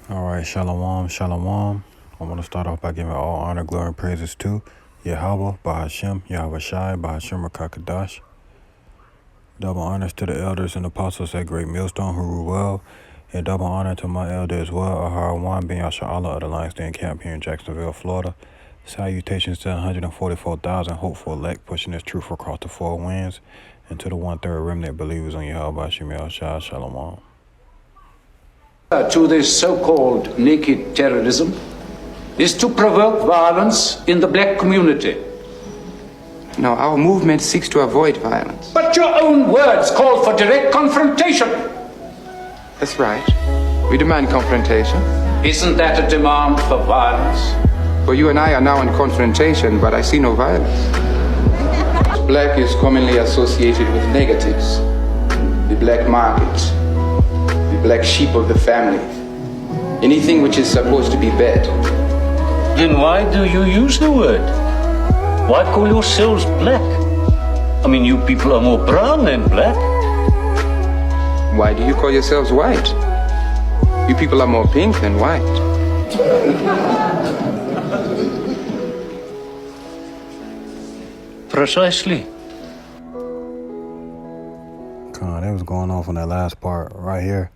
All right, shalom, shalom. I want to start off by giving all honor, glory, and praises to Yahweh, Bahashem, Yahweh Shai, Bahashem Rakakadash. Double honors to the elders and apostles at Great Millstone who rule well, and double honor to my elder as well, Ahar Wan Ben Yasha Allah of the Lions Den Camp here in Jacksonville, Florida. Salutations to 144,000 hopeful elect pushing this truth across the four winds, and to the one-third remnant believers on Yahweh Bahashem Yahshua Shalom. To this so-called naked terrorism is to provoke violence in the black community. No, our movement seeks to avoid violence. But your own words call for direct confrontation. That's right. We demand confrontation. Isn't that a demand for violence? Well, you and I are now in confrontation, but I see no violence. Black is commonly associated with negatives. The black market, the black sheep of the family, anything which is supposed to be bad. Then why do you use the word? Why call yourselves black? I mean, you people are more brown than black. Why do you call yourselves white? You people are more pink than white. Precisely. Khan, that was going off on that last part right here.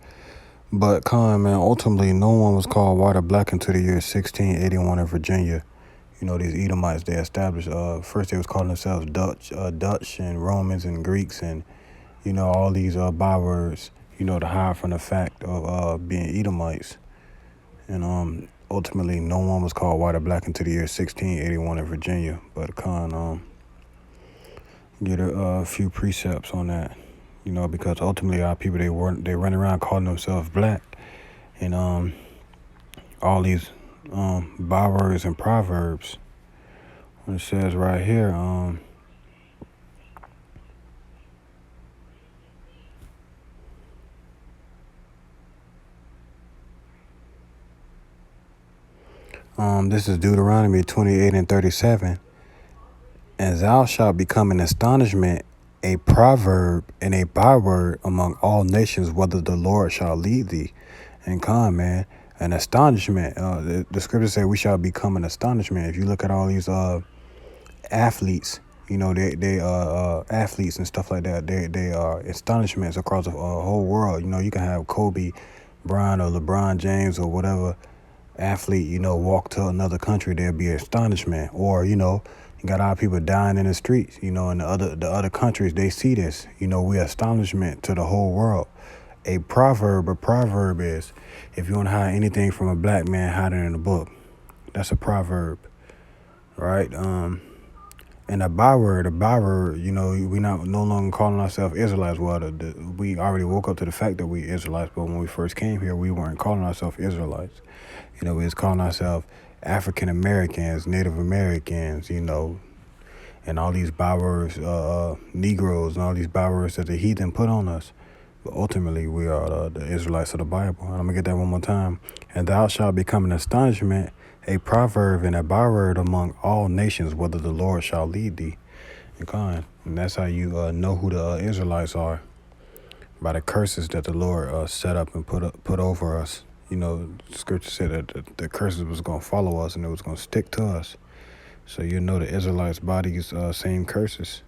But Khan, man, ultimately no one was called white or black until the year 1681 in Virginia. You know, these Edomites, they established, first they was calling themselves Dutch and Romans and Greeks and, you know, all these bywords, you know, to hide from the fact of being Edomites. And ultimately no one was called white or black until the year 1681 in Virginia. But Khan, get a few precepts on that, you know, because ultimately our people, they run around calling themselves black. And all these bywords and proverbs, when it says right here, this is Deuteronomy 28 and 37. And thou shalt become an astonishment, a proverb, and a byword among all nations, whether the Lord shall lead thee. And Khan, man, an astonishment. The scriptures say we shall become an astonishment. If you look at all these athletes, you know, they athletes and stuff like that. They are astonishments across the whole world. You know, you can have Kobe Bryant or LeBron James or whatever athlete, you know, walk to another country, there'll be astonishment. Or, you know, you got our people dying in the streets, you know, in the other countries, they see this, you know, we're astonishment to the whole world. A proverb is, if you want to hide anything from a black man, hide it in a book. That's a proverb, right? And a byword, you know, we no longer calling ourselves Israelites. Well, we already woke up to the fact that we Israelites, but when we first came here, we weren't calling ourselves Israelites. You know, we was calling ourselves African Americans, Native Americans, you know, and all these bywords, Negroes, and all these bywords that the heathen put on us. But ultimately, we are the Israelites of the Bible. And I'm going to get that one more time. And thou shalt become an astonishment, a proverb, and a byword among all nations, whether the Lord shall lead thee. And that's how you know who the Israelites are, by the curses that the Lord set up and put over us. You know, scripture said that the curses was going to follow us and it was going to stick to us. So you know the Israelites' bodies, same curses.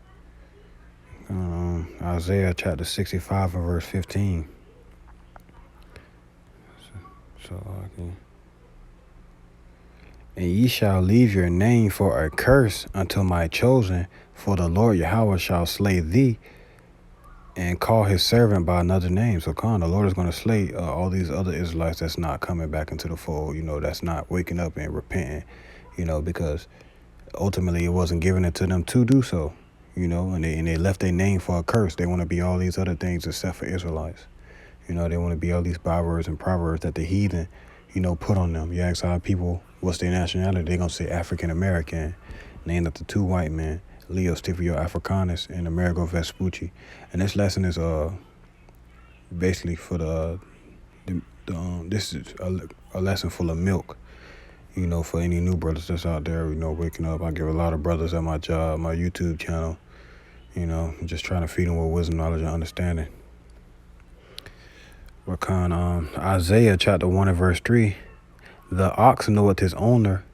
Isaiah chapter 65 and verse 15. And ye shall leave your name for a curse unto my chosen, for the Lord Yahweh shall slay thee, and call his servant by another name. So the Lord is going to slay all these other Israelites that's not coming back into the fold, you know, that's not waking up and repenting, you know, because ultimately it wasn't given it to them to do so, you know, and they left their name for a curse. They want to be all these other things except for Israelites. You know, they want to be all these bywords and proverbs that the heathen, you know, put on them. You ask our people what's their nationality, they're going to say African American, named after two white men, Leo Scipio Africanus and Amerigo Vespucci. And this lesson is basically for this is a lesson full of milk, you know, for any new brothers that's out there, you know, waking up. I give a lot of brothers at my job, my YouTube channel, you know, just trying to feed them with wisdom, knowledge, and understanding. Isaiah chapter 1 and verse 3. The ox knoweth his owner.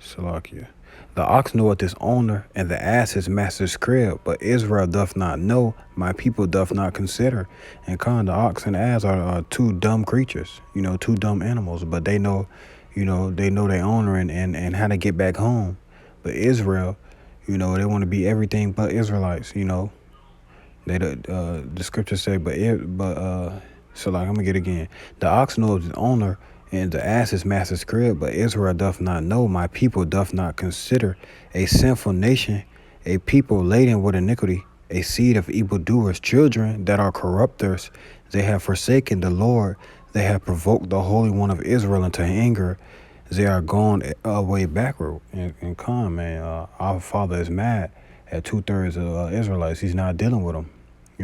Salakia. The ox knoweth his owner, and the ass his master's crib. But Israel doth not know, my people doth not consider. And the ox and the ass are two dumb creatures, two dumb animals. But they know, they know their owner and how to get back home. But Israel, they want to be everything but Israelites. They the scriptures say, so like I'm gonna get again. The ox knows his owner, and the ass his master's crib, but Israel doth not know, my people doth not consider. A sinful nation, a people laden with iniquity, a seed of evildoers, children that are corrupters. They have forsaken the Lord, they have provoked the Holy One of Israel into anger. They are gone way backward. And our Father is mad at 2/3 of Israelites. He's not dealing with them.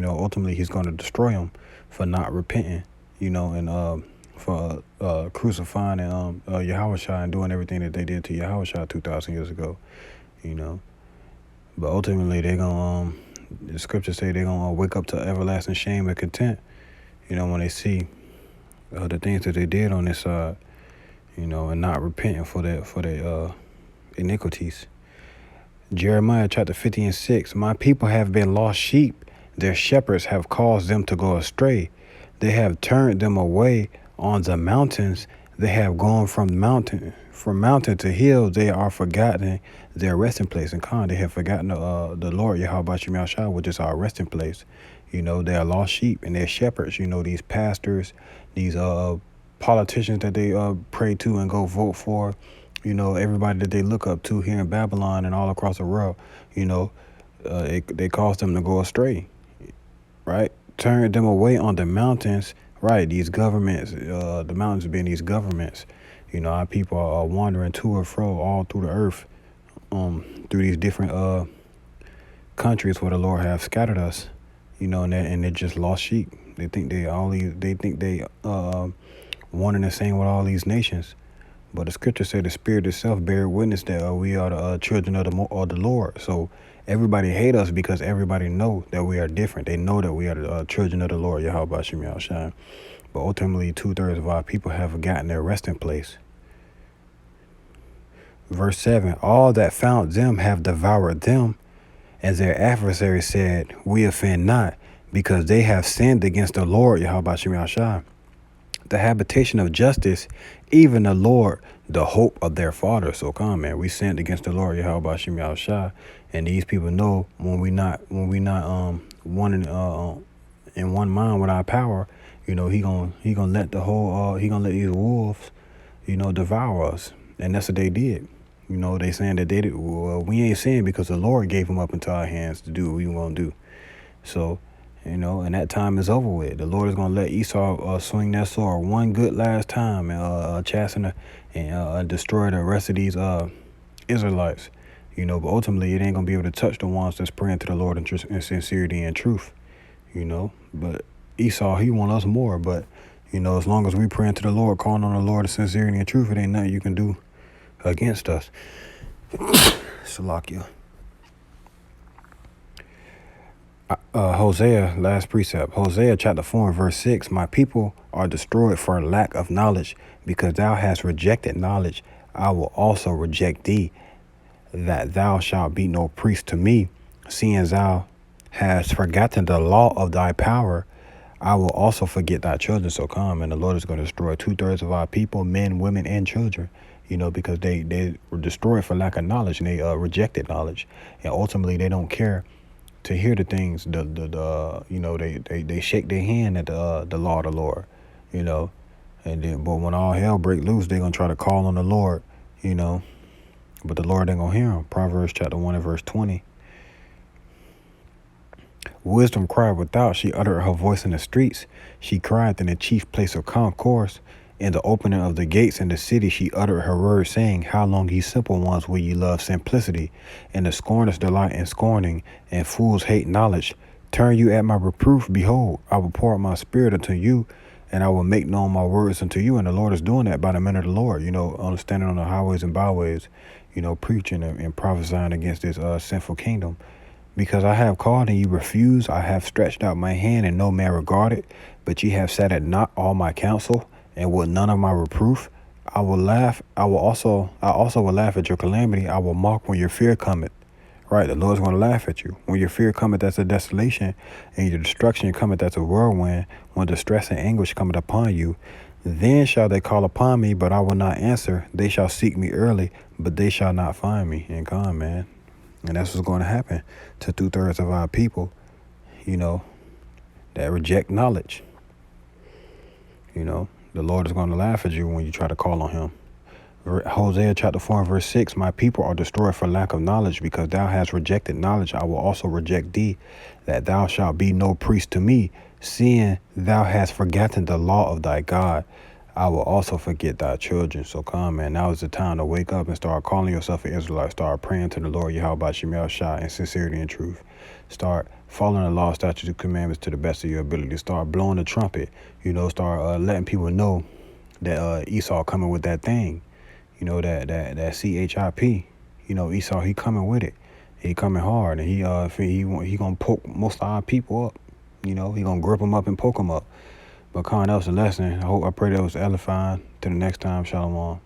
Ultimately he's going to destroy them for not repenting, and for crucifying Yahushua and doing everything that they did to Yahushua 2,000 years ago, But ultimately they're going to, the scriptures say they're going to wake up to everlasting shame and content, when they see the things that they did on this side, and not repenting for their iniquities. Jeremiah chapter 50 and 6. My people have been lost sheep. Their shepherds have caused them to go astray. They have turned them away on the mountains. They have gone from mountain to hill. They are forgotten their resting place. And they have forgotten the Lord Yahweh Shem Shah, which is our resting place. They are lost sheep, and they're shepherds. These pastors, these politicians that they pray to and go vote for. Everybody that they look up to here in Babylon and all across the world. They cause them to go astray. Right? Turn them away on the mountains. Right, these governments, the mountains being these governments. Our people are wandering to and fro all through the earth, through these different countries where the Lord have scattered us. And they're just lost sheep. They think they one and the same with all these nations. But the scripture said the Spirit itself bear witness that we are the children of the Lord. So everybody hate us because everybody know that we are different. They know that we are the children of the Lord, Yahweh Shem Yahushua. But ultimately, 2/3 of our people have forgotten their resting place. Verse 7, all that found them have devoured them, and their adversaries said, we offend not, because they have sinned against the Lord, Yahweh Shem Yahushua. The habitation of justice, even the Lord, the hope of their father. So we sinned against the Lord Yahweh Shem Yahushua, and these people know when we not one in one mind with our power, he gonna let the whole he gonna let these wolves, devour us, and that's what they did. They saying that they did. Well, we ain't saying because the Lord gave them up into our hands to do what we gonna do. So. And that time is over with. The Lord is going to let Esau swing that sword one good last time and chasten and destroy the rest of these Israelites. But ultimately it ain't going to be able to touch the ones that's praying to the Lord in sincerity and truth. But Esau, he want us more. But, as long as we praying to the Lord, calling on the Lord in sincerity and truth, it ain't nothing you can do against us. Salakia. Hosea, last precept. Hosea chapter 4 and verse 6. My people are destroyed for lack of knowledge, because thou hast rejected knowledge. I will also reject thee, that thou shalt be no priest to me, seeing thou hast forgotten the law of thy power. I will also forget thy children. So and the Lord is going to destroy 2/3 of our people, men, women, and children. Because they were destroyed for lack of knowledge, and they rejected knowledge, and ultimately they don't care to hear the things, they shake their hand at the law of the Lord, and then, but when all hell break loose, they're going to try to call on the Lord, but the Lord ain't going to hear them. Proverbs chapter 1 and verse 20. Wisdom cried without, she uttered her voice in the streets. She cried in the chief place of concourse. In the opening of the gates in the city, she uttered her words, saying, how long, ye simple ones, will ye love simplicity? And the scorners delight in scorning, and fools hate knowledge. Turn you at my reproof, behold, I will pour out my spirit unto you, and I will make known my words unto you. And the Lord is doing that by the men of the Lord, understanding on the highways and byways, preaching and prophesying against this sinful kingdom. Because I have called and you refuse, I have stretched out my hand and no man regarded. But ye have sat at not all my counsel, and with none of my reproof. I will laugh. I also will laugh at your calamity. I will mock when your fear cometh. Right, the Lord's going to laugh at you. When your fear cometh, that's a desolation, and your destruction cometh, that's a whirlwind. When distress and anguish cometh upon you, then shall they call upon me, but I will not answer. They shall seek me early, but they shall not find me. And come, man. And that's what's going to happen to 2/3 of our people, you know, that reject knowledge. You know, the Lord is going to laugh at you when you try to call on him. Hosea chapter 4 and verse 6, my people are destroyed for lack of knowledge, because thou hast rejected knowledge. I will also reject thee, that thou shalt be no priest to me, seeing thou hast forgotten the law of thy God. I will also forget thy children. So come, man, now is the time to wake up and start calling yourself an Israelite. Start praying to the Lord Yahweh Shemel Shah in sincerity and truth. Start following the law, statutes, and commandments to the best of your ability. Start blowing the trumpet. You know, start letting people know that Esau coming with that thing. You know, that CHIP. You know, Esau, he coming with it. He coming hard, and he gonna poke most of our people up. You know, he gonna grip them up and poke them up. But Khan, that was a lesson. I pray that was edifying. Till the next time, Shalom.